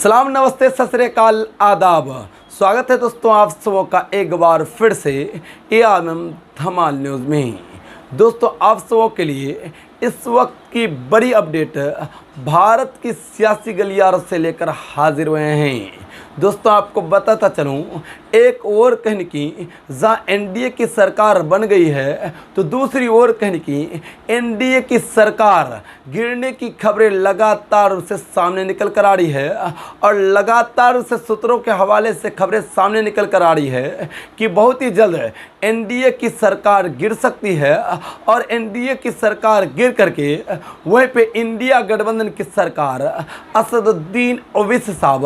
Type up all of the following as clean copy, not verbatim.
सलाम, नमस्ते, सत श्री अकाल, आदाब। स्वागत है दोस्तों आप सबों का एक बार फिर से ARM धमाल न्यूज़ में। दोस्तों आप सबों के लिए इस वक्त की बड़ी अपडेट भारत की सियासी गलियारों से लेकर हाजिर हुए हैं। दोस्तों आपको बताता चलूं, एक ओर कहने की जहां NDA की सरकार बन गई है तो दूसरी ओर कहने की NDA की सरकार गिरने की खबरें लगातार उसे सामने निकल कर आ रही है और लगातार उसे सूत्रों के हवाले से खबरें सामने निकल कर आ रही है कि बहुत ही जल्द NDA की सरकार गिर सकती है और NDA की सरकार गिर करके वहीं पे इंडिया गठबंधन की सरकार असदुद्दीन ओवैसी साहब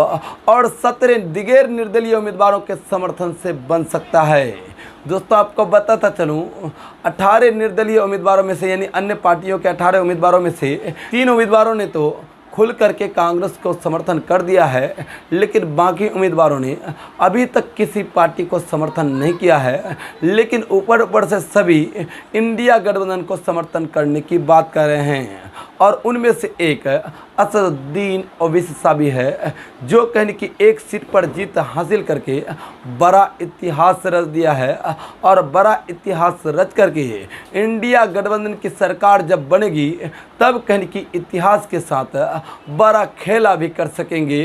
और 17 दिगेर निर्दलीय उम्मीदवारों के समर्थन से बन सकता है। दोस्तों आपको बताता चलूं, 18 निर्दलीय उम्मीदवारों में से यानी अन्य पार्टियों के 18 उम्मीदवारों में से 3 उम्मीदवारों ने तो खुल करके कांग्रेस को समर्थन कर दिया है, लेकिन बाकी उम्मीदवारों ने अभी तक किसी पार्टी को समर्थन नहीं किया है। लेकिन ऊपर से सभी इंडिया गठबंधन को समर्थन करने की बात कर रहे हैं और उनमें से एक असदुद्दीन ओवैसी साहब है, जो कहने की एक सीट पर जीत हासिल करके बड़ा इतिहास रच दिया है और बड़ा इतिहास रच करके इंडिया गठबंधन की सरकार जब बनेगी तब कहने की इतिहास के साथ बड़ा खेला भी कर सकेंगे।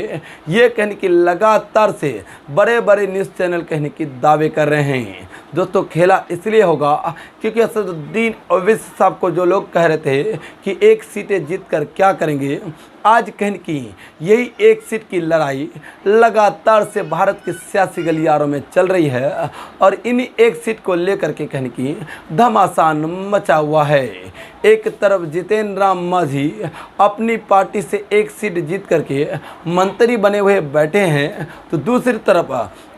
ये कहने की लगातार से बड़े बड़े न्यूज़ चैनल कहने की दावे कर रहे हैं। दोस्तों खेला इसलिए होगा क्योंकि असदुद्दीन ओवैसी साहब को जो लोग कह रहे थे कि एक सीटें जीत कर क्या करेंगे, आज कहने की यही एक सीट की लड़ाई लगातार से भारत की सियासी गलियारों में चल रही है और इन्हीं एक सीट को लेकर के कहने की घमासान मचा हुआ है। एक तरफ जितेंद्र राम मांझी अपनी पार्टी से एक सीट जीत करके मंत्री बने हुए बैठे हैं तो दूसरी तरफ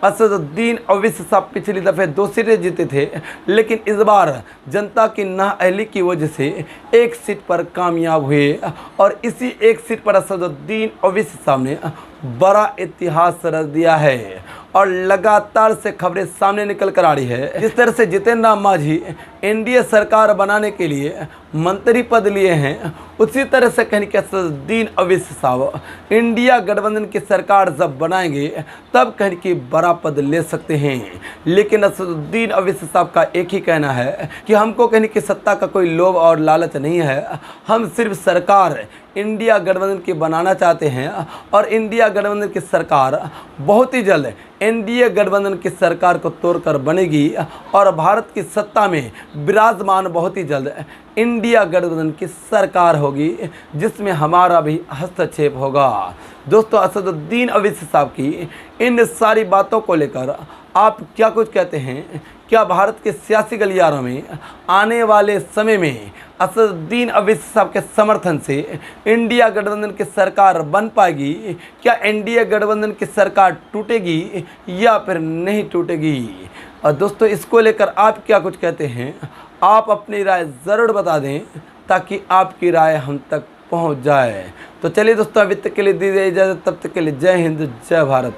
असदुद्दीन ओवैसी साहब पिछली दफ़े 2 सीटें जीते थे, लेकिन इस बार जनता की नाअहली की वजह से एक सीट पर कामयाब हुए और इसी एक सीट पर असदुद्दीन ओवैसी साहब ने बड़ा इतिहास रच दिया है और लगातार से खबरें सामने निकल कर आ रही है। जिस तरह से जितेंद्र राम मांझी NDA सरकार बनाने के लिए मंत्री पद लिए हैं, उसी तरह से कहने के असदुद्दीन ओवैसी साहब इंडिया गठबंधन की सरकार जब बनाएंगे तब कहने की बड़ा पद ले सकते हैं। लेकिन असदुद्दीन ओवैसी साहब का एक ही कहना है कि हमको कहने की सत्ता का कोई लोभ और लालच नहीं है, हम सिर्फ सरकार इंडिया गठबंधन की बनाना चाहते हैं और इंडिया गठबंधन की सरकार बहुत ही जल्द NDA गठबंधन की सरकार को तोड़कर बनेगी और भारत की सत्ता में विराजमान बहुत ही जल्द इंडिया गठबंधन की सरकार होगी, जिसमें हमारा भी हस्तक्षेप होगा। दोस्तों असदुद्दीन ओवैसी साहब की इन सारी बातों को लेकर आप क्या कुछ कहते हैं? क्या भारत के सियासी गलियारों में आने वाले समय में असदुद्दीन ओवैसी साहब के समर्थन से इंडिया गठबंधन की सरकार बन पाएगी? क्या NDA गठबंधन की सरकार टूटेगी या फिर नहीं टूटेगी? और दोस्तों इसको लेकर आप क्या कुछ कहते हैं? आप अपनी राय ज़रूर बता दें ताकि आपकी राय हम तक पहुंच जाए। तो चलिए दोस्तों अभी तक के लिए दीजिए इजाज़त, तब तक के लिए जय हिंद जय भारत।